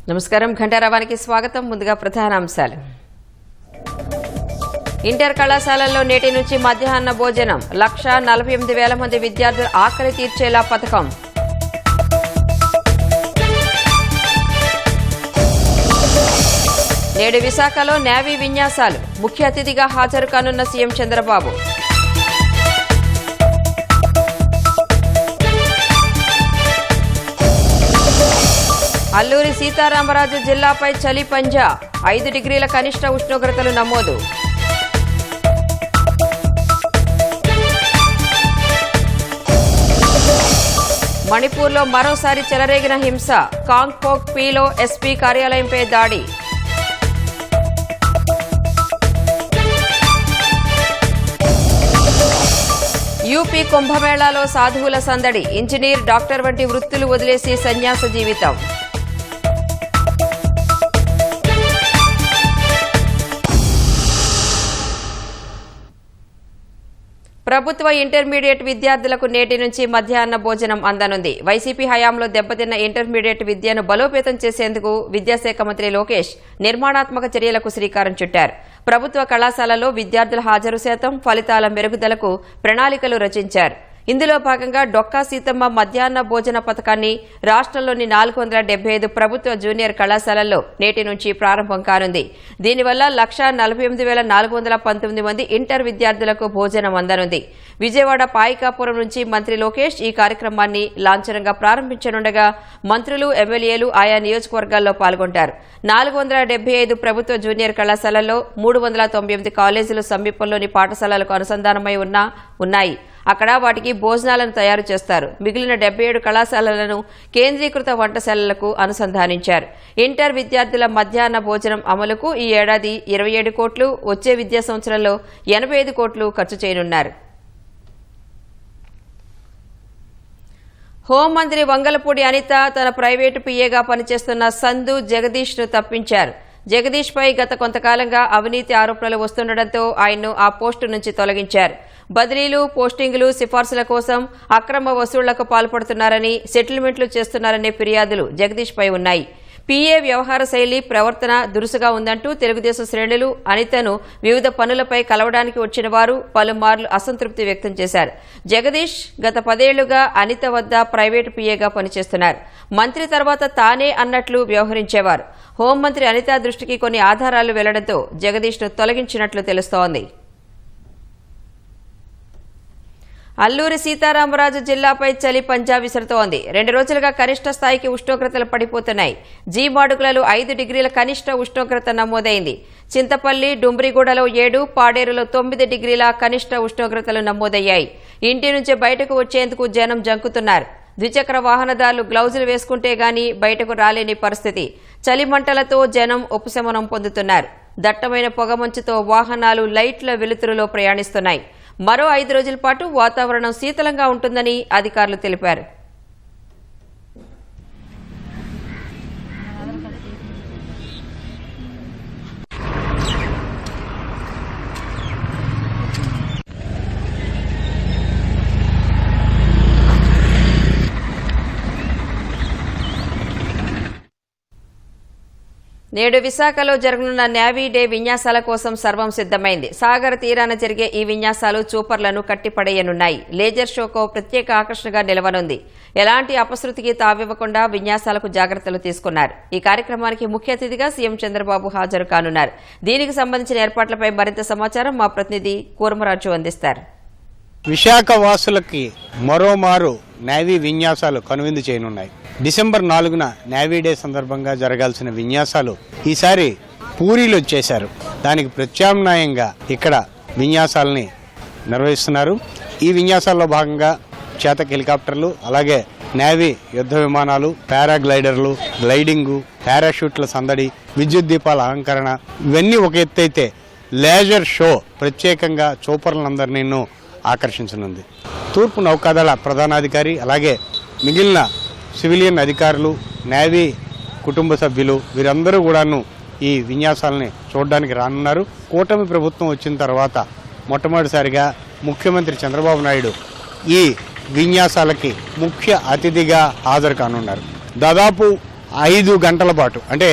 నమస్కారం. ఘంటారావానికి స్వాగతం. ముందుగా ప్రధాన అంశాలు. ఇంటర్ కళాశాలల్లో నేటి నుంచి మధ్యాహ్న భోజనం 1,48,000 మంది విద్యార్థుల ఆకలి తీర్చేలా పథకం. నేడు విశాఖలో నేవీ విన్యాసాలు. ముఖ్య అతిథిగా హాజరు కానున్న సీఎం చంద్రబాబు. అల్లూరి సీతారామరాజు జిల్లాపై చలి పంజా. 5 డిగ్రీల కనిష్ట ఉష్ణోగ్రతలు నమోదు. మణిపూర్లో మరోసారి చెలరేగిన హింస. కాంగ్పోక్ పీలో ఎస్పీ కార్యాలయంపై దాడి. యూపీ కుంభమేళాలో సాధువుల సందడి. ఇంజనీర్, డాక్టర్ వంటి వృత్తులు వదిలేసి సన్యాస జీవితం. ప్రభుత్వ ఇంటర్మీడియట్ విద్యార్థులకు నేటి నుంచి మధ్యాహ్న భోజనం అందనుంది. వైసీపీ హయాంలో దెబ్బతిన్న ఇంటర్మీడియట్ విద్యను బలోపేతం చేసేందుకు విద్యాశాఖ మంత్రి లోకేష్ నిర్మాణాత్మక చర్యలకు శ్రీకారం చుట్టారు. ప్రభుత్వ కళాశాలల్లో విద్యార్థుల హాజరు శాతం, ఫలితాల మెరుగుదలకు ప్రణాళికలు రచించారు. ఇందులో భాగంగా డొక్కా సీతమ్మ మధ్యాహ్న భోజన పథకాన్ని రాష్ట్రంలోని 475 ప్రభుత్వ జూనియర్ కళాశాలల్లో నేటి నుంచి ప్రారంభం కానుంది. దీనివల్ల 1,48,419 మంది ఇంటర్ విద్యార్థులకు భోజనం అందనుంది. విజయవాడ పాయికాపురం నుంచి మంత్రి లోకేష్ ఈ కార్యక్రమాన్ని లాంఛనంగా ప్రారంభించనుండగా మంత్రులు, ఎమ్మెల్యేలు ఆయా నియోజకవర్గాల్లో పాల్గొంటారు. 475 ప్రభుత్వ జూనియర్ కళాశాలల్లో 398 కాలేజీలు సమీపంలోని పాఠశాలలకు అనుసంధానమై ఉన్నాయి. అక్కడ వాటికి భోజనాలను తయారు చేస్తారు. మిగిలిన 77 కళాశాలలను కేంద్రీకృత వంటశాలలకు అనుసంధానించారు. ఇంటర్ విద్యార్థుల మధ్యాహ్న భోజనం అమలుకు ఈ ఏడాది 27 కోట్లు, వచ్చే విద్యా సంవత్సరంలో 85 కోట్లు ఖర్చు చేయనున్నారు. హోంమంత్రి వంగలపూడి అనిత తన ప్రైవేటు పీఏగా పనిచేస్తున్న సందు జగదీష్ ను తప్పించారు. జగదీష్ పై గత కొంతకాలంగా అవినీతి ఆరోపణలు వస్తుండటంతో ఆయన్ను ఆ పోస్టు నుంచి తొలగించారు. బదిలీలు, పోస్టింగులు, సిఫార్సుల కోసం అక్రమ వసూళ్లకు పాల్పడుతున్నారని, సెటిల్మెంట్లు చేస్తున్నారనే ఫిర్యాదులు జగదీష్ పై ఉన్నాయి. పీఏ వ్యవహార శైలి, ప్రవర్తన దురుసుగా ఉందంటూ తెలుగుదేశం శ్రేణులు అనితను వివిధ పనులపై కలవడానికి వచ్చిన వారు పలుమార్లు అసంతృప్తి వ్యక్తం చేశారు. జగదీష్ గత 10 ఏళ్లుగా అనిత వద్ద ప్రైవేటు పీఏగా పనిచేస్తున్నారు. మంత్రి తర్వాత తానే అన్నట్లు వ్యవహరించేవారు. హోంమంత్రి అనిత దృష్టికి కొన్ని ఆధారాలు వెళ్లడంతో జగదీష్ ను తొలగించినట్లు తెలుస్తోంది. అల్లూరి సీతారామరాజు జిల్లాపై చలి పంజా విసురుతోంది. 2 రోజులుగా కనిష్ట స్థాయికి ఉష్ణోగ్రతలు పడిపోతున్నాయి. జీమాడుగులలో 5 డిగ్రీల కనిష్ట ఉష్ణోగ్రత నమోదైంది. చింతపల్లి, డుంబ్రిగూడలో 7, పాడేరులో 9 డిగ్రీల కనిష్ట ఉష్ణోగ్రతలు నమోదయ్యాయి. ఇంటి నుంచి బయటకు వచ్చేందుకు జనం జంకుతున్నారు. ద్విచక్ర వాహనదారులు గ్లౌజులు వేసుకుంటే గానీ బయటకు రాలేని పరిస్థితి. చలి మంటలతో జనం ఉపశమనం పొందుతున్నారు. దట్టమైన పొగమంచుతో వాహనాలు లైట్ల వెలుతురులో ప్రయాణిస్తున్నాయి. మరో 5 రోజుల పాటు వాతావరణం శీతలంగా ఉంటుందని అధికారులు తెలిపారు. నేడు విశాఖలో జరగనున్న నేవీ డే విన్యాసాల కోసం సర్వం సిద్దమైంది. సాగర్ తీరాన జరిగే ఈ విన్యాసాలు చూపర్లను కట్టిపడేయనున్నాయి. లేజర్ షోకు ప్రత్యేక ఆకర్షణగా నిలవనుంది. ఎలాంటి అపశృతికి తావివ్వకుండా విన్యాసాలకు జాగ్రత్తలు తీసుకున్నారు. ఈ కార్యక్రమానికి ముఖ్య అతిథిగా సీఎం చంద్రబాబు హాజరు కానున్నారు. దీనికి సంబంధించిన ఏర్పాట్లపై మరింత సమాచారం మా ప్రతినిధి కూర్మరాజు అందిస్తారు. విశాఖ వాసులకి మరోమారు నేవీ విన్యాసాలు కనువిందు చేయనున్నాయి. డిసెంబర్ 4న నేవీ డే సందర్భంగా జరగాల్సిన విన్యాసాలు ఈసారి పూరీలో చేశారు. దానికి ప్రత్యామ్నాయంగా ఇక్కడ విన్యాసాలని నిర్వహిస్తున్నారు. ఈ విన్యాసాల్లో భాగంగా చేతక్ హెలికాప్టర్లు, అలాగే నేవీ యుద్ధ విమానాలు, పారాగ్లైడర్లు, గ్లైడింగు, పారాషూట్ల సందడి, విద్యుత్ దీపాల అలంకరణ ఇవన్నీ ఒక ఎత్తైతే లేజర్ షో ప్రత్యేకంగా చూపర్లందరినీ ఆకర్షించనుంది. తూర్పు నౌకాదళ ప్రధానాధికారి, అలాగే మిగిలిన సివిలియన్ అధికారులు, నేవీ కుటుంబ సభ్యులు వీరందరూ కూడాను ఈ విన్యాసాలని చూడడానికి రానున్నారు. కూటమి ప్రభుత్వం వచ్చిన తర్వాత మొట్టమొదటిసారిగా ముఖ్యమంత్రి చంద్రబాబు నాయుడు ఈ విన్యాసాలకి ముఖ్య అతిథిగా హాజరు కానున్నారు. దాదాపు 5 గంటల పాటు అంటే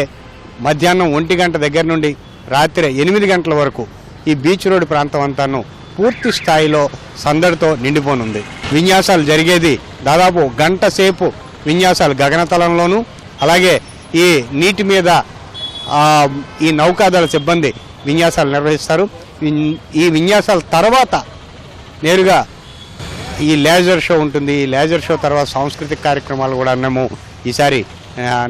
మధ్యాహ్నం 1 గంట దగ్గర నుండి రాత్రి 8 గంటల వరకు ఈ బీచ్ రోడ్ ప్రాంతం అంతాను పూర్తి స్థాయిలో సందడితో నిండిపోనుంది. విన్యాసాలు జరిగేది దాదాపు గంట సేపు విన్యాసాలు గగనతలంలోనూ, అలాగే ఈ నీటి మీద ఈ నౌకాదళ సిబ్బంది విన్యాసాలు నిర్వహిస్తారు. ఈ విన్యాసాల తర్వాత నేరుగా ఈ లేజర్ షో ఉంటుంది. ఈ లేజర్ షో తర్వాత సాంస్కృతిక కార్యక్రమాలు కూడా మేము ఈసారి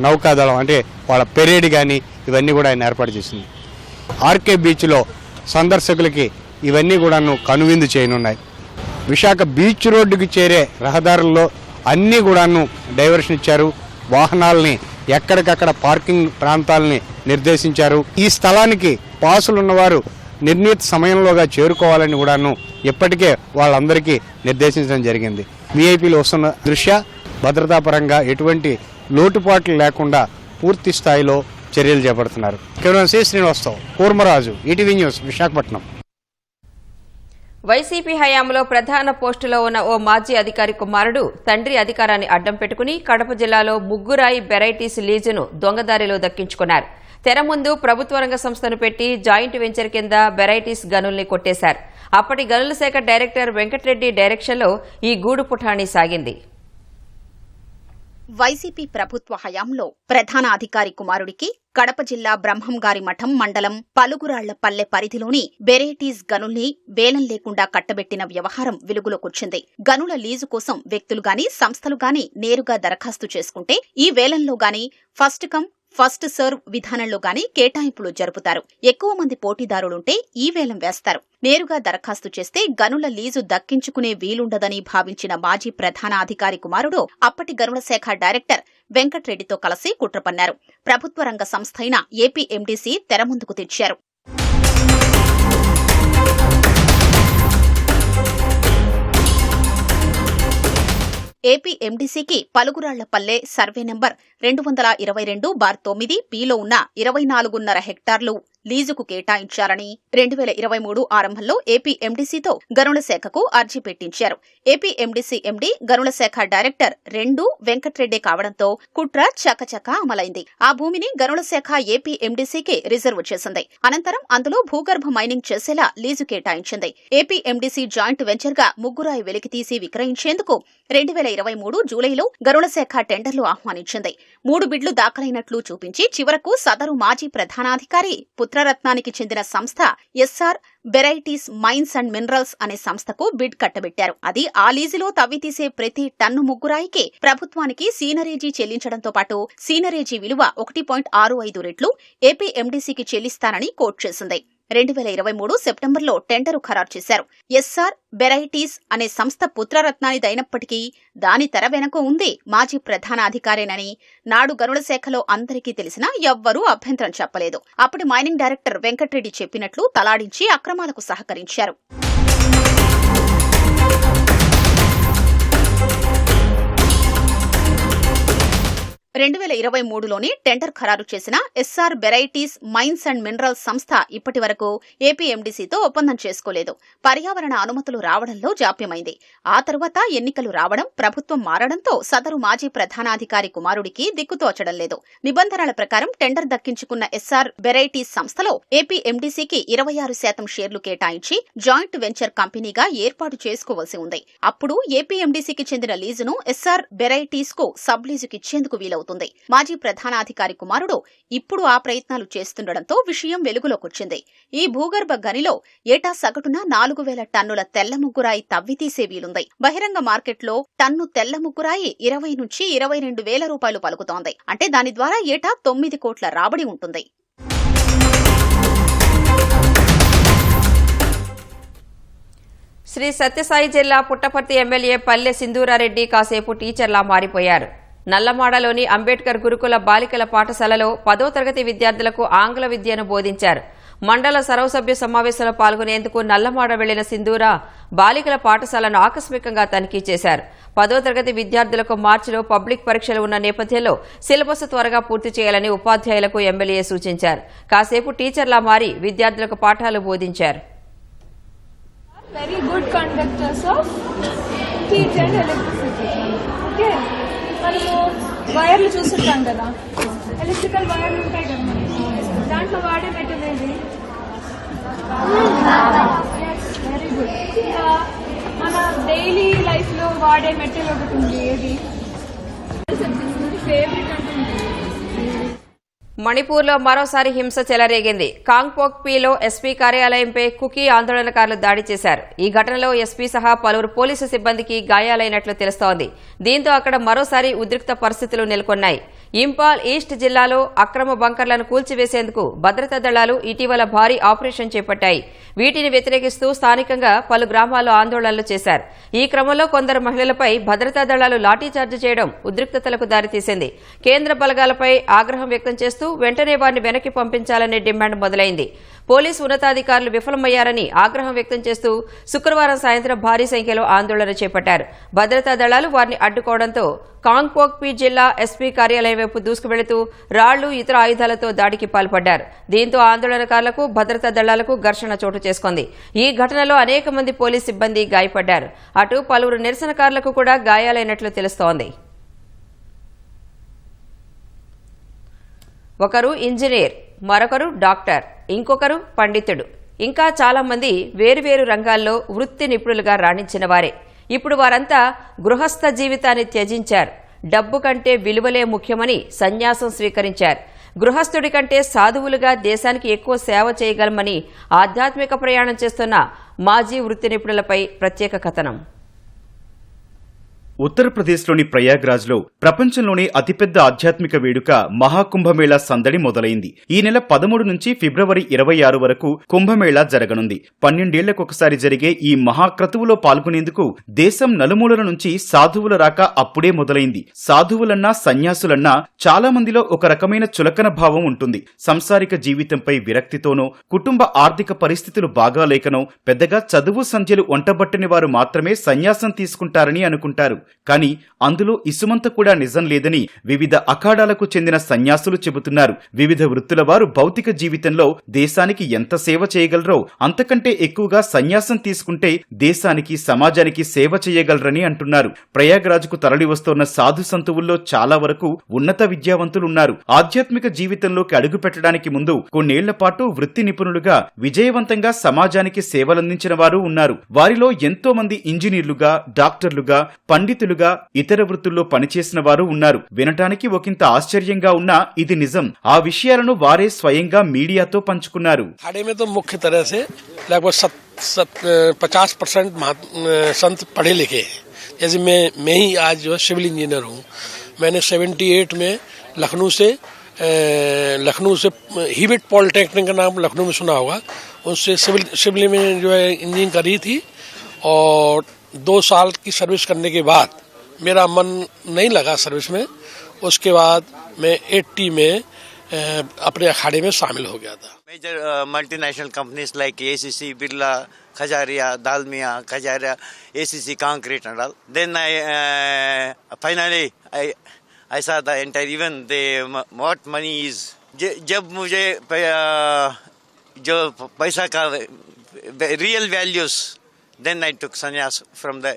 నౌకాదళం అంటే వాళ్ళ పెరేడ్ కానీ ఇవన్నీ కూడా ఆయన ఏర్పాటు చేసింది. ఆర్కే బీచ్లో సందర్శకులకి ఇవన్నీ కూడాను కనువిందు చేయనున్నాయి. విశాఖ బీచ్ రోడ్డుకి చేరే రహదారుల్లో అన్నీ కూడాను డైవర్షన్ ఇచ్చారు. వాహనాలని ఎక్కడికక్కడ పార్కింగ్ ప్రాంతాలని నిర్దేశించారు. ఈ స్థలానికి పాసులు ఉన్నవారు నిర్ణీత సమయంలోగా చేరుకోవాలని కూడాను ఇప్పటికే వాళ్ళందరికీ నిర్దేశించడం జరిగింది. వీఐపీలు వస్తున్న దృష్ట్యా భద్రతాపరంగా ఎటువంటి లోటుపాట్లు లేకుండా పూర్తి స్థాయిలో చర్యలు చేపడుతున్నారు. కేవలం C Srinivasarao, Kurmaraju, ETV news, Visakhapatnam. YCP హయాంలో ప్రధాన పోస్టులో ఉన్న ఓ మాజీ అధికారి కుమారుడు తండ్రి అధికారాన్ని అడ్డం పెట్టుకుని కడప జిల్లాలో ముగ్గురాయి వెరైటీస్ లీజును దొంగదారిలో దక్కించుకున్నారు. తెర ముందు ప్రభుత్వ రంగ సంస్థను పెట్టి జాయింట్ వెంచర్ కింద వెరైటీస్ గనుల్ని కొట్టేశారు. అప్పటి గనుల శాఖ డైరెక్టర్ వెంకటరెడ్డి డైరెక్షన్లో ఈ గూడు పుఠాణి సాగింది. వైసీపీ ప్రభుత్వ హయాంలో ప్రధాన అధికారి కుమారుడికి కడప జిల్లా బ్రహ్మంగారి మఠం మండలం పలుగురాళ్లపల్లె పరిధిలోని వెరైటీస్ గనుల్ని వేలం లేకుండా కట్టబెట్టిన వ్యవహారం వెలుగులోకొచ్చింది. గనుల లీజు కోసం వ్యక్తులు గాని సంస్థలు గాని నేరుగా దరఖాస్తు చేసుకుంటే ఈ వేలంలో గాని ఫస్ట్ కమ్ ఫస్ట్ సర్వ్ విధానంలో గాని కేటాయింపులు జరుపుతారు. ఎక్కువ మంది పోటీదారులుంటే ఈ వేలం వేస్తారు. నేరుగా దరఖాస్తు చేస్తే గనుల లీజు దక్కించుకునే వీలుండదని భావించిన మాజీ ప్రధాన అధికారి కుమారుడు అప్పటి గనుల శాఖ డైరెక్టర్ వెంకట్రెడ్డితో కలిసి కుట్ర పన్నారు. ప్రభుత్వ రంగ సంస్థ అయిన ఏపీ ఎండీసీ తెర ముందుకు తెచ్చారు. ఏపీ ఎండీసీకి పలుగురాళ్లపల్లె సర్వే నంబర్ 222/9 పిలో ఉన్న 24.5 హెక్టార్లు లీజుకు కేటాయించారని 2023 ఆరంభంలో ఏపీ ఎండీసీతో గనుల శాఖకు అర్జీ పెట్టించారు. ఏపీ ఎండీసీ ఎండీ గనుల శాఖ డైరెక్టర్ 2 వెంకట్రెడ్డి కావడంతో కుట్ర చకచకా అమలైంది. ఆ భూమిని గనుల శాఖ ఏపీ ఎండీసీకి రిజర్వ్ చేసింది. అనంతరం అందులో భూగర్భ మైనింగ్ చేసేలా లీజు కేటాయించింది. ఏపీ ఎండీసీ జాయింట్ వెంచర్ గా ముగ్గురాయి వెలికితీసి విక్రయించేందుకు 2023 జూలైలో గనుల శాఖ టెండర్లు ఆహ్వానించింది. 3 బిడ్లు దాఖలైనట్లు చూపించి చివరకు సదరు మాజీ ప్రధానాధికారి పుత్రరత్నానికి చెందిన సంస్థ SR varieties mines and minerals అనే సంస్థకు బిడ్ కట్టబెట్టారు. అది ఆ లీజులో తవ్వితీసే ప్రతి టన్ను ముగ్గురాయికి ప్రభుత్వానికి సీనరేజీ చెల్లించడంతో పాటు సీనరేజీ విలువ 1.65 రెట్లు ఏపీ ఎండీసీకి చెల్లిస్తానని కోట్ చేసింది. 2023 సెప్టెంబర్లో టెండరు ఖరారు చేశారు. ఎస్ఆర్ వెరైటీస్ అనే సంస్థ పుత్రరత్నానిదైనప్పటికీ దాని తెర వెనక ఉంది మాజీ ప్రధాన అధికారేనని నాడు గనుల శాఖలో అందరికీ తెలిసినా ఎవ్వరూ అభ్యంతరం చెప్పలేదు. అప్పటి మైనింగ్ డైరెక్టర్ వెంకట్రెడ్డి చెప్పినట్లు తలాడించి అక్రమాలకు సహకరించారు. 2023లోని టెండర్ ఖరారు చేసిన SR varieties mines and minerals సంస్థ ఇప్పటి వరకు ఏపీ ఎండీసీతో ఒప్పందం చేసుకోలేదు. పర్యావరణ అనుమతులు రావడంలో జాప్యమైంది. ఆ తరువాత ఎన్నికలు రావడం, ప్రభుత్వం మారడంతో సదరు మాజీ ప్రధానాధికారి కుమారుడికి దిక్కుతోచడం లేదు. నిబంధనల ప్రకారం టెండర్ దక్కించుకున్న ఎస్ఆర్ వెరైటీస్ సంస్థలో ఏపీ ఎండీసీకి 26% షేర్లు కేటాయించి జాయింట్ వెంచర్ కంపెనీగా ఏర్పాటు చేసుకోవాల్సి ఉంది. అప్పుడు ఏపీ ఎండీసీకి చెందిన లీజును ఎస్ఆర్ వెరైటీస్ కు సబ్ లీజుకిచ్చేందుకు వీలవుతుంది. మాజీ ప్రధానాధికారి కుమారుడు ఇప్పుడు ఆ ప్రయత్నాలు చేస్తుండటంతో విషయం వెలుగులోకొచ్చింది. ఈ భూగర్భ గనిలో ఏటా సగటున 4000 టన్నుల తెల్ల ముగ్గురాయి తవ్వితీసే వీలుంది. బహిరంగ మార్కెట్లో టన్ను తెల్ల ముగ్గురాయి 20 నుంచి 22,000 రూపాయలు పలుకుతోంది. అంటే దాని ద్వారా ఏటా 9 కోట్ల రాబడి ఉంటుంది. శ్రీ సత్యసాయి జిల్లా పుట్టపర్తి ఎమ్మెల్యే పల్లె సింధూరారెడ్డి కాసేపు టీచర్లా మారిపోయారు. నల్లమాడలోని అంబేద్కర్ గురుకుల బాలికల పాఠశాలలో 10వ తరగతి విద్యార్థులకు ఆంగ్ల విద్యను బోధించారు. మండల సర్వసభ్య సమావేశంలో పాల్గొనేందుకు నల్లమాడ వెళ్లిన సింధూర బాలికల పాఠశాలను ఆకస్మికంగా తనిఖీ చేశారు. 10వ తరగతి విద్యార్థులకు మార్చిలో పబ్లిక్ పరీక్షలు ఉన్న నేపథ్యంలో సిలబస్ త్వరగా పూర్తి చేయాలని ఉపాధ్యాయులకు ఎమ్మెల్యే సూచించారు. కాసేపు టీచర్లా మారి విద్యార్థులకు పాఠాలు బోధించారు. Very good conductors of heat and electricity. Okay. వైర్లు చూస్తుంటాం కదా, ఎలక్ట్రికల్ వైర్లు ఉంటాయి కదా మనకి, దాంట్లో వాడే మెటల్ ఏది? Very good. ఇంకా మన డైలీ లైఫ్ లో వాడే మెటల్ ఒకటి ఉంది, ఏది? ఫేవరెట్ అంటే మణిపూర్లో మరోసారి హింస చెలరేగింది. కాంగ్పోక్పీలో ఎస్పీ కార్యాలయంపై కుకీ ఆందోళనకారులు దాడి చేశారు. ఈ ఘటనలో ఎస్పీ సహా పలువురు పోలీసు సిబ్బందికి గాయాలైనట్లు తెలుస్తోంది. దీంతో అక్కడ మరోసారి ఉద్రిక్త పరిస్థితులు నెలకొన్నాయి. ఇంపాల్ ఈస్ట్ జిల్లాలో అక్రమ బంకర్లను కూల్చివేసేందుకు భద్రతా దళాలు ఇటీవల భారీ ఆపరేషన్ చేపట్టాయి. వీటిని వ్యతిరేకిస్తూ స్థానికంగా పలు గ్రామాల్లో ఆందోళనలు చేశారు. ఈ క్రమంలో కొందరు మహిళలపై భద్రతా దళాలు లాఠీచార్జి చేయడం ఉద్రిక్తతలకు దారితీసింది. కేంద్ర బలగాలపై ఆగ్రహం వ్యక్తం చేస్తూ వెంటనే వారిని వెనక్కి పంపించాలనే డిమాండ్ మొదలైంది. పోలీసు ఉన్నతాధికారులు విఫలమయ్యారని ఆగ్రహం వ్యక్తం చేస్తూ శుక్రవారం సాయంత్రం భారీ సంఖ్యలో ఆందోళన చేపట్టారు. భద్రతా దళాలు వారిని అడ్డుకోవడంతో కాంగ్పోక్పీ జిల్లా ఎస్పీ కార్యాలయం వైపు దూసుకువెళుతూ రాళ్లు, ఇతర ఆయుధాలతో దాడికి పాల్పడ్డారు. దీంతో ఆందోళనకారులకు భద్రతా దళాలకు ఘర్షణ చోటు చేసుకుంది. ఈ ఘటనలో అనేక మంది పోలీసు సిబ్బంది గాయపడ్డారు. అటు పలువురు నిరసనకారులకు కూడా గాయాలైనట్లు తెలుస్తోంది. ఒకరు ఇంజనీర్, మరొకరు డాక్టర్, ఇంకొకరు పండితుడు, ఇంకా చాలా మంది వేరువేరు రంగాల్లో వృత్తి నిపుణులుగా రాణించిన వారే. ఇప్పుడు వారంతా గృహస్థ జీవితాన్ని త్యజించారు. డబ్బు కంటే విలువలే ముఖ్యమని సన్యాసం స్వీకరించారు. గృహస్థుడి కంటే సాధువులుగా దేశానికి ఎక్కువ సేవ చేయగలమని ఆధ్యాత్మిక ప్రయాణం చేస్తున్న మాజీ వృత్తి నిపుణులపై ప్రత్యేక కథనం. ఉత్తరప్రదేశ్లోని ప్రయాగ్రాజ్లో ప్రపంచంలోనే అతిపెద్ద ఆధ్యాత్మిక వేడుక మహాకుంభమేళా సందడి మొదలైంది. ఈ నెల 13 నుంచి ఫిబ్రవరి 26 వరకు కుంభమేళా జరగనుంది. 12 ఏళ్లకొకసారి జరిగే ఈ మహాక్రతువులో పాల్గొనేందుకు దేశం నలుమూలల నుంచి సాధువుల రాక అప్పుడే మొదలైంది. సాధువులన్నా సన్యాసులన్నా చాలా మందిలో ఒక రకమైన చులకన భావం ఉంటుంది. సంసారిక జీవితంపై విరక్తితోనో, కుటుంబ ఆర్థిక పరిస్థితులు బాగాలేకనో, పెద్దగా చదువు సంధ్యలు వంటబట్టని వారు మాత్రమే సన్యాసం తీసుకుంటారని అనుకుంటారు. కానీ అందులో ఇసుమంత కూడా నిజం లేదని వివిధ అఖాడాలకు చెందిన సన్యాసులు చెబుతున్నారు. వివిధ వృత్తుల వారు భౌతిక జీవితంలో దేశానికి ఎంత సేవ చేయగలరో అంతకంటే ఎక్కువగా సన్యాసం తీసుకుంటే దేశానికి, సమాజానికి సేవ చేయగలరని అంటున్నారు. ప్రయాగ్రాజ్కు తరలి వస్తోన్న సాధు సంతువుల్లో చాలా వరకు ఉన్నత విద్యావంతులున్నారు. ఆధ్యాత్మిక జీవితంలోకి అడుగు పెట్టడానికి ముందు కొన్నేళ్ల పాటు వృత్తి నిపుణులుగా విజయవంతంగా సమాజానికి సేవలందించిన వారు ఉన్నారు. వారిలో ఎంతో మంది ఇంజనీర్లుగా, డాక్టర్లుగా, పండితులుగా, ఇతర వృత్తుల్లో పనిచేసిన వారు ఉన్నారు. వినటానికి ఒకంత ఆశ్చర్యంగా ఉన్నా ఇది నిజం. ఆ విషయాలను వారే స్వయంగా మీడియాతో పంచుకున్నారు. मुख्य तरह से लगभग 50% संत पढ़े लिखे हैं. जैसे मैं ही आज जो सिविल इंजीनियर हूँ. मैंने 78 में लखनऊ से हिबिट पॉलिटेक्निक का नाम लखनऊ में सुना होगा, उससे सिविल में जो है इंजीनियरिंग करी थी. और 2 साल की सर्विस करने के बाद मेरा मन नहीं लगा सर्विस में. उसके बाद मैं 80 में अपने अखाड़े में शामिल हो गया था. Major multinational companies like ACC, Birla, Kajaria, Dalmia, Kajaria, ACC Concrete and all. Then finally I saw the entire, even what money is. जब मुझे जो पैसा का real values, then I took sannyas from the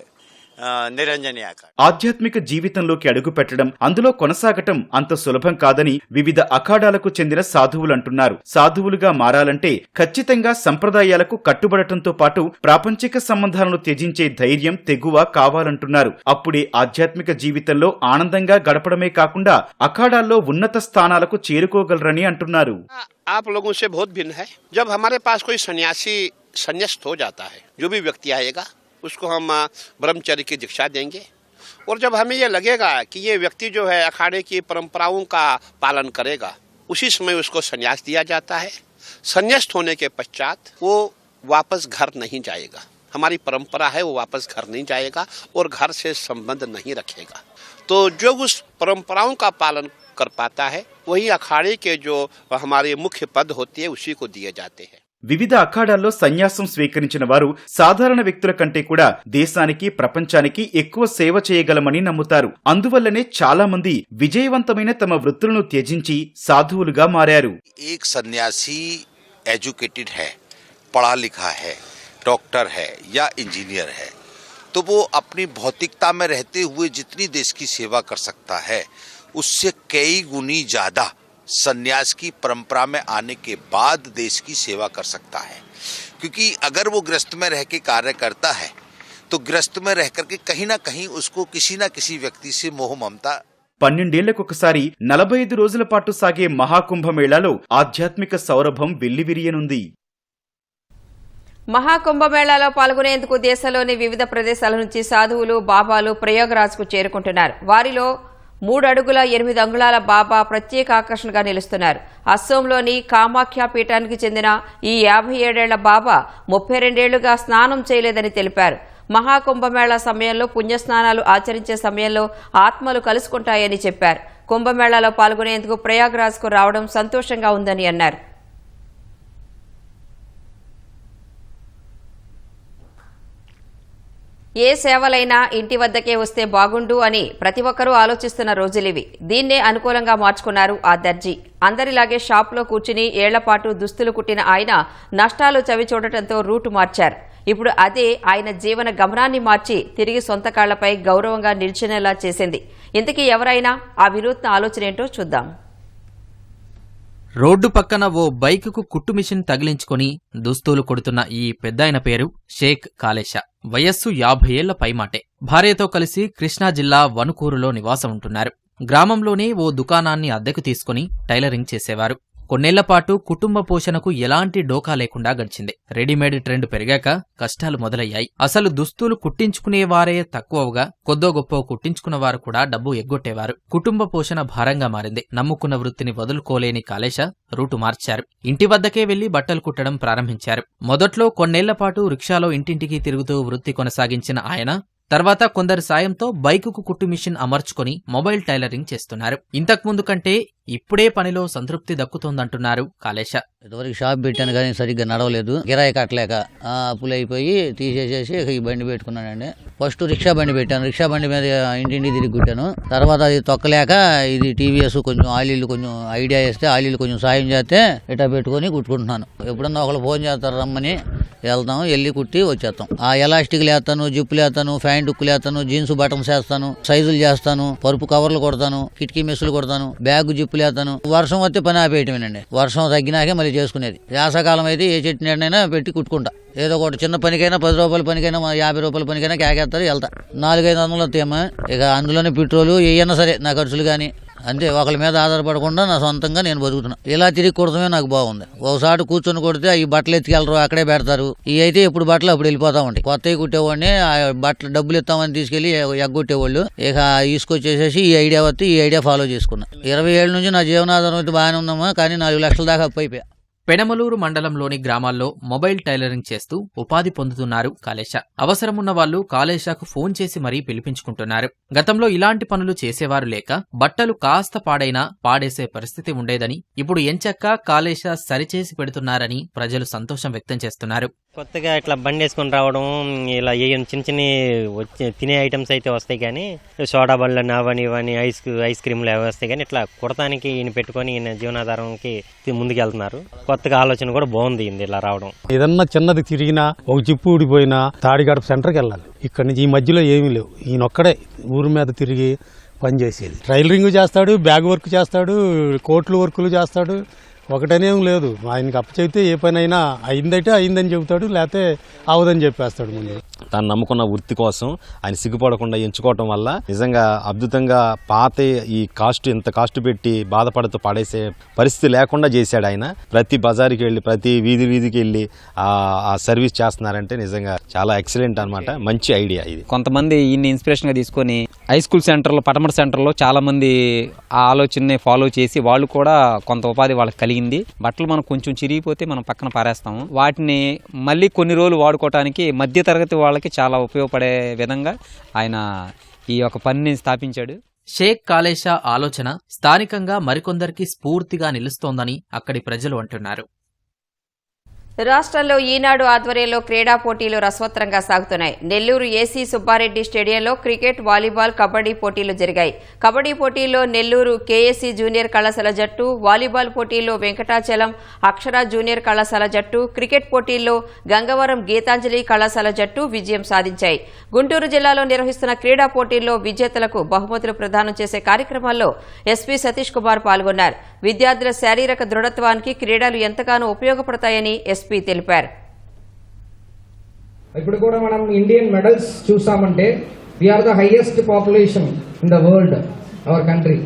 Niranjani ఆకారం. ఆధ్యాత్మిక జీవితంలోకి అడుగు పెట్టడం, అందులో కొనసాగటం అంత సులభం కాదని వివిధ అఖాడాలకు చెందిన సాధువులు అంటున్నారు. సాధువులుగా మారాలంటే ఖచ్చితంగా సంప్రదాయాలకు కట్టుబడటంతో పాటు ప్రాపంచిక సంబంధాలను త్యజించే ధైర్యం, తెగువ కావాలంటున్నారు. అప్పుడే ఆధ్యాత్మిక జీవితంలో ఆనందంగా గడపడమే కాకుండా అఖాడాల్లో ఉన్నత స్థానాలకు చేరుకోగలరని అంటున్నారు. आप लोगों से बहुत भिन्न है. जब हमारे पास कोई संन्यास्त हो जाता है, जो भी व्यक्ति आएगा उसको हम ब्रह्मचर्य की दीक्षा देंगे. और जब हमें ये लगेगा कि ये व्यक्ति जो है अखाड़े की परंपराओं का पालन करेगा, उसी समय उसको संन्यास दिया जाता है. संन्यास्त होने के पश्चात वो वापस घर नहीं जाएगा. हमारी परंपरा है, वो वापस घर नहीं जाएगा और घर से संबंध नहीं रखेगा. तो जो उस परंपराओं का पालन कर पाता है, वही अखाड़े के जो हमारे मुख्य पद होती है उसी को दिए जाते हैं. వివిధ అఖాడాల్లో సన్యాసం స్వీకరించిన వారు సాధారణ వ్యక్తుల కంటే కూడా దేశానికి, ప్రపంచానికి ఎక్కువ సేవ చేయగలమని నమ్ముతారు. అందువల్లనే చాలా మంది విజయవంతమైన తమ వృత్తులను త్యజించి సాధువులుగా మారారు. एक सन्यासी एजुकेटेड है, पढ़ा लिखा है, डॉक्टर है या इंजीनियर है, तो वो अपनी भौतिकता में रहते हुए जितनी देश की सेवा कर सकता है उससे कई गुनी ज्यादा संन्यास की परंपरा में आने के बाद देश की सेवा कर सकता है। क्योंकि अगर वो गृहस्थ में रह के कार्य करता है तो गृहस्थ में रह करके कहीं ना कहीं उसको किसी ना किसी व्यक्ति से मोह ममता 12 ఏళ్లకొకసారి 45 రోజుల పాటు సాగే మహాకుంభమేళాలో ఆధ్యాత్మిక సౌరభం వెల్లివిరియనుంది. మహాకుంభమేళాలో పాల్గొనేందుకు దేశంలోని వివిధ ప్రదేశాల నుంచి సాధువులు బాబాలు ప్రయాగ్రాజ్కు చేరుకుంటున్నారు. వారిలో 3 అడుగుల 8 అంగుళాల బాబా ప్రత్యేక ఆకర్షణగా నిలుస్తున్నారు. అస్సోంలోని కామాఖ్య పీఠానికి చెందిన ఈ 57 ఏళ్ల బాబా 32 ఏళ్లుగా స్నానం చేయలేదని తెలిపారు. మహాకుంభమేళా సమయంలో పుణ్యస్నానాలు ఆచరించే సమయంలో ఆత్మలు కలుసుకుంటాయని చెప్పారు. కుంభమేళాలో పాల్గొనేందుకు ప్రయాగ్రాజ్కు రావడం సంతోషంగా ఉందని అన్నారు. ఏ సేవలైనా ఇంటి వద్దకే వస్తే బాగుండు అని ప్రతి ఒక్కరూ ఆలోచిస్తున్న రోజులివి. దీన్నే అనుకూలంగా మార్చుకున్నారు ఆ దర్జీ. అందరిలాగే షాప్లో కూర్చుని ఏళ్లపాటు దుస్తులు కుట్టిన ఆయన నష్టాలు చవిచూడటంతో రూటు మార్చారు. ఇప్పుడు అదే ఆయన జీవన గమనాన్ని మార్చి తిరిగి సొంత కాళ్లపై గౌరవంగా నిల్చునేలా చేసింది. ఇంతకీ ఎవరైనా ఆ వినూత్న ఆలోచనేంటో చూద్దాం. రోడ్డు పక్కన ఓ బైకుకు కుట్టు మిషన్ తగిలించుకుని దుస్తులు కొడుతున్న ఈ పెద్దాయన పేరు షేక్ కాలేషా. వయస్సు 50 ఏళ్ల పైమాటే. భార్యతో కలిసి కృష్ణా జిల్లా వనుకూరులో నివాసం ఉంటున్నారు. గ్రామంలోనే ఓ దుకాణాన్ని అద్దెకు తీసుకుని టైలరింగ్ చేసేవారు. కొన్నేళ్లపాటు కుటుంబ పోషణకు ఎలాంటి డోకా లేకుండా గడిచింది. రెడీమేడ్ ట్రెండ్ పెరిగాక కష్టాలు మొదలయ్యాయి. అసలు దుస్తులు కుట్టించుకునేవారే తక్కువగా కొద్దో గొప్ప కుట్టించుకున్నవారు కూడా డబ్బు ఎగ్గొట్టేవారు. కుటుంబ పోషణ భారంగా మారింది. నమ్ముకున్న వృత్తిని వదులుకోలేని కాలేషా రూటు మార్చారు. ఇంటి వద్దకే వెళ్లి బట్టలు కుట్టడం ప్రారంభించారు. మొదట్లో కొన్నేళ్లపాటు రిక్షాలో ఇంటింటికి తిరుగుతూ వృత్తి కొనసాగించిన ఆయన తర్వాత కొందరి సాయంతో బైకుకు కుట్టు మిషన్ అమర్చుకుని మొబైల్ టైలరింగ్ చేస్తున్నారు. ఇంతకుముందు కంటే ఇప్పుడే పనిలో సంతృప్తి దక్కుతోందంటున్నారు కాలేషా. ఇదివరకు షాప్ పెట్టాను కానీ సరిగ్గా నడవలేదు. కిరాయి కట్టలేక అప్పులు అయిపోయి తీసేసేసి ఈ బండి పెట్టుకున్నానండి. ఫస్ట్ రిక్షా బండి పెట్టాను. రిక్షా బండి మీద ఇంటింటి తిరిగి కుట్టాను. తర్వాత అది తొక్కలేక ఇది టీవీఎస్ కొంచెం ఆయిల్ కొంచెం ఐడియా వేస్తే ఆయిల్ కొంచెం సాయం చేస్తే ఇటా పెట్టుకుని కుట్టుకుంటున్నాను. ఎప్పుడన్నా ఒకళ్ళు ఫోన్ చేస్తారు రమ్మని వెళ్తాం, వెళ్ళి కుట్టి వచ్చేస్తాం. ఆ ఎలాస్టిక్లు వేస్తాను, జిప్పులు వేస్తాను, ఫ్యాంట్ ఉక్కులు వేస్తాను, జీన్స్ బటన్స్ వేస్తాను, సైజులు చేస్తాను, పరుపు కవర్లు కొడతాను, కిటికీ మెస్సులు కొడతాను, బ్యాగ్ జిప్పులు వేస్తాను. వర్షం వస్తే పని ఆపేయటమేనండి. వర్షం తగ్గినాకే మళ్ళీ చేసుకునేది. వేసవకాలం అయితే ఏ చెట్టు నీడనైనా పెట్టి కుట్టుకుంటా. ఏదో ఒకటి చిన్న పనికైనా 10 రూపాయల పనికైనా 50 రూపాయల పనికైనా కేకేస్తారు, వెళ్తా. 400-500 వస్తాయమ్మా. ఇక అందులోనే పెట్రోలు ఏయన్నా సరే నా ఖర్చులు కానీ అంతే. ఒకళ్ళ మీద ఆధారపడకుండా నా సొంతంగా నేను బతుకుతున్నా. ఇలా తిరిగి కుడతమే నాకు బాగుంది. ఒకసారి కూర్చొని కొడితే ఈ బట్టలు ఎత్తుకెళ్ళరు, అక్కడే పెడతారు. ఇవి అయితే ఎప్పుడు బట్టలు అప్పుడు వెళ్ళిపోతా ఉంటాయి. కొత్తవి కుట్టేవాడిని ఆ బట్టలు డబ్బులు ఇస్తామని తీసుకెళ్లి ఎగ్గొట్టేవాళ్ళు. ఇక తీసుకొచ్చేసేసి ఈ ఐడియా వస్తే ఈ ఐడియా ఫాలో చేసుకున్నా. 20 ఏళ్ళ నుంచి నా జీవనాధారం అయితే బాగానే ఉందమ్మా. కానీ 4 లక్షల దాకా అప్పు అయిపోయా. పెనమలూరు మండలంలోని గ్రామాల్లో మొబైల్ టైలరింగ్ చేస్తూ ఉపాధి పొందుతున్నారు కాలేషా. అవసరమున్న వాళ్లు కాలేషాకు ఫోన్ చేసి మరీ పిలిపించుకుంటున్నారు. గతంలో ఇలాంటి పనులు చేసేవారు లేక బట్టలు కాస్త పాడైనా పాడేసే పరిస్థితి ఉండేదని ఇప్పుడు ఎంచక్కా కాలేషా సరిచేసి పెడుతున్నారని ప్రజలు సంతోషం వ్యక్తం చేస్తున్నారు. కొత్తగా ఇట్లా బండి వేసుకొని రావడం, ఇలా చిన్న చిన్న వచ్చే తినే ఐటమ్స్ అయితే వస్తాయి కానీ సోడా బండ్లు అవని ఇవని ఐస్ క్రీమ్లు అవి వస్తాయి కానీ ఇట్లా కుడతానికి ఈయన పెట్టుకొని ఈయన జీవనాధారంకి ముందుకు వెళ్తున్నారు. కొత్తగా ఆలోచన కూడా బాగుంది ఇలా రావడం. ఏదన్నా చిన్నది తిరిగినా ఒక జిప్పు ఊడిపోయినా తాడిగడప సెంటర్కి వెళ్ళాలి. ఇక్కడ నుంచి ఈ మధ్యలో ఏమీ లేవు. ఈయన ఒక్కడే ఊరి మీద తిరిగి పని చేసేది. టైలరింగ్ చేస్తాడు, బ్యాగ్ వర్క్ చేస్తాడు, కోట్లు వర్కులు చేస్తాడు. ఒకటనేం లేదు. ఆయనకి అప్పచెప్తే ఏ పని అయినా అయిందంటే అయిందని చెబుతాడు, లేకపోతే అవదని చెప్పేస్తాడు. ముందు తను నమ్ముకున్న వృత్తి కోసం ఆయన సిగ్గుపడకుండా ఎంచుకోవటం వల్ల నిజంగా అద్భుతంగా పాత ఈ ఇంత కాస్ట్ పెట్టి బాధపడుతూ పడేసే పరిస్థితి లేకుండా చేశాడు ఆయన. ప్రతి బజార్కి వెళ్ళి ప్రతి వీధికి వెళ్ళి ఆ సర్వీస్ చేస్తున్నారంటే నిజంగా చాలా ఎక్సలెంట్ అన్నమాట. మంచి ఐడియా ఇది. కొంతమంది ఈయన్ని ఇన్స్పిరేషన్ గా తీసుకొని హై స్కూల్ సెంటర్లో పటమట సెంటర్లో చాలా మంది ఆ ఆలోచనని ఫాలో చేసి వాళ్ళు కూడా కొంత ఉపాధి వాళ్ళకి కలిగింది. బట్టలు మనం కొంచెం చిరిగిపోతే మనం పక్కన పారేస్తాము. వాటిని మళ్ళీ కొన్ని రోజులు వాడుకోవటానికి మధ్య తరగతి వాళ్ళకి చాలా ఉపయోగపడే విధంగా ఆయన ఈ యొక్క పనిని స్థాపించాడు. షేక్ కాలేషా ఆలోచన స్థానికంగా మరికొందరికి స్ఫూర్తిగా నిలుస్తోందని అక్కడి ప్రజలు అంటున్నారు. రాష్ట్రంలో ఈనాడు ఆధ్వర్యంలో క్రీడా పోటీలు రసవత్తరంగా సాగుతున్నాయి. నెల్లూరు ఏసీ సుబ్బారెడ్డి స్టేడియంలో క్రికెట్, వాలీబాల్, కబడ్డీ పోటీలు జరిగాయి. కబడ్డీ పోటీల్లో నెల్లూరు కేఎస్సీ జూనియర్ కళాశాల జట్టు, వాలీబాల్ పోటీల్లో వెంకటాచలం అక్షర జూనియర్ కళాశాల జట్టు, క్రికెట్ పోటీల్లో గంగవరం గీతాంజలి కళాశాల జట్టు విజయం సాధించాయి. గుంటూరు జిల్లాలో నిర్వహిస్తున్న క్రీడా పోటీల్లో విజేతలకు బహుమతులు ప్రదానం చేసే కార్యక్రమాల్లో ఎస్పీ సతీష్ కుమార్ పాల్గొన్నారు. విద్యార్థుల శారీరక దృఢత్వానికి క్రీడలు ఎంతగానో ఉపయోగపడతాయని ఎస్పీ తెలిపారు. ఇప్పుడు కూడా మనం ఇండియన్ మెడల్స్ చూసామంటే we are the highest population in the world, our country.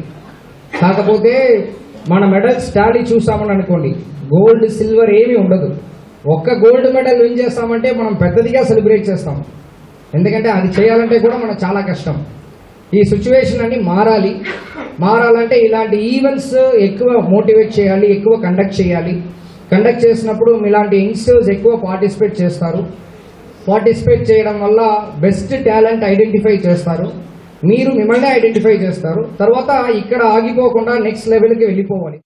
కాకపోతే మన మెడల్స్ టాలీ చూసామని అనుకోండి, గోల్డ్ సిల్వర్ ఏమీ ఉండదు. ఒక్క గోల్డ్ మెడల్ విన్ చేస్తామంటే మనం పెద్దదిగా సెలబ్రేట్ చేస్తాం. ఎందుకంటే అది చేయాలంటే కూడా మనకు చాలా కష్టం. ఈ సిచ్యువేషన్ అన్ని మారాలంటే ఇలాంటి ఈవెంట్స్ ఎక్కువ మోటివేట్ చేయాలి, ఎక్కువ కండక్ట్ చేయాలి. కండక్ట్ చేసినప్పుడు ఇలాంటి యంగ్స్టర్స్ ఎక్కువ పార్టిసిపేట్ చేస్తారు. పార్టిసిపేట్ చేయడం వల్ల బెస్ట్ టాలెంట్ ఐడెంటిఫై చేస్తారు. మీరు మిమ్మల్ని ఐడెంటిఫై చేస్తారు. తర్వాత ఇక్కడ ఆగిపోకుండా నెక్స్ట్ లెవెల్కి వెళ్ళిపోవాలి.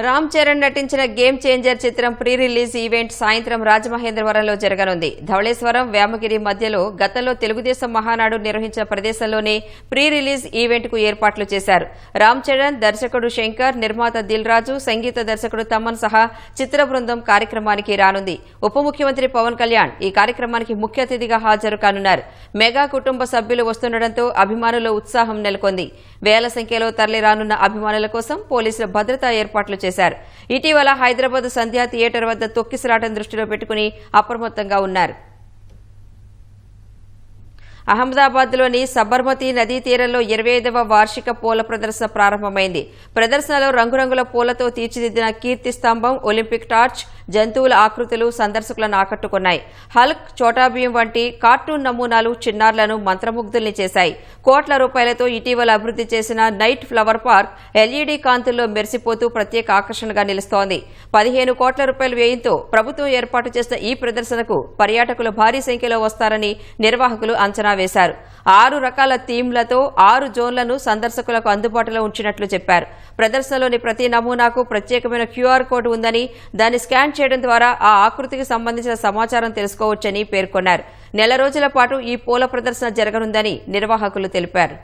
రామ్ చరణ్ నటించిన గేమ్ చేంజర్ చిత్రం ప్రీ రిలీజ్ ఈవెంట్ సాయంత్రం రాజమహేంద్రవరంలో జరగనుంది. ధవళేశ్వరం, వేమగిరి మధ్యలో గతంలో తెలుగుదేశం మహానాడు నిర్వహించిన ప్రదేశంలోనే ప్రీ రిలీజ్ ఈవెంట్ కు ఏర్పాట్లు చేశారు. రామ్ చరణ్, దర్శకుడు శంకర్, నిర్మాత దిల్ రాజు, సంగీత దర్శకుడు తమన్ సహా చిత్ర బృందం కార్యక్రమానికి రానుంది. ఉప ముఖ్యమంత్రి పవన్ కళ్యాణ్ ఈ కార్యక్రమానికి ముఖ్య అతిథిగా హాజరు కానున్నారు. మెగా కుటుంబ సభ్యులు వస్తుండటంతో అభిమానుల ఉత్సాహం నెలకొంది. వేల సంఖ్యలో తరలిరానున్న అభిమానుల కోసం పోలీసులు భద్రతా ఏర్పాట్లు చేశారు. ఇటీవల హైదరాబాద్ సంధ్యా థియేటర్ వద్ద తొక్కిసలాటం దృష్టిలో పెట్టుకుని అప్రమత్తంగా ఉన్నారు. అహ్మదాబాద్లోని సబర్మతి నదీ తీరంలో 25వ వార్షిక పూల ప్రదర్శన ప్రారంభమైంది. ప్రదర్శనలో రంగురంగుల పూలతో తీర్చిదిద్దిన కీర్తి స్తంభం, ఒలింపిక్ టార్చ్, జంతువుల ఆకృతులు సందర్శకులను ఆకట్టుకున్నాయి. హల్క్, చోటాబీయం వంటి కార్టూన్ నమూనాలు చిన్నారులను మంత్రముగ్ధుల్ని చేశాయి. కోట్ల రూపాయలతో ఇటీవల అభివృద్ధి చేసిన నైట్ ఫ్లవర్ పార్క్ ఎల్ఈడీ కాంతుల్లో మెరిసిపోతూ ప్రత్యేక ఆకర్షణగా నిలుస్తోంది. 15 కోట్ల రూపాయల వ్యయంతో ప్రభుత్వం ఏర్పాటు చేసిన ఈ ప్రదర్శనకు పర్యాటకులు భారీ సంఖ్యలో వస్తారని నిర్వాహకులు అంచనా వేశారు. 6 రకాల థీమ్లతో 6 జోన్లను సందర్శకులకు అందుబాటులో ఉంచినట్లు చెప్పారు. ప్రదర్శనలోని ప్రతి నమూనాకు ప్రత్యేకమైన క్యూఆర్ కోడ్ ఉందని, దాన్ని స్కాన్ చేయడం ద్వారా ఆ ఆకృతికి సంబంధించిన సమాచారం తెలుసుకోవచ్చని పేర్కొన్నారు. నెల రోజుల పాటు ఈ పూల ప్రదర్శన జరగనుందని నిర్వాహకులు తెలిపారు.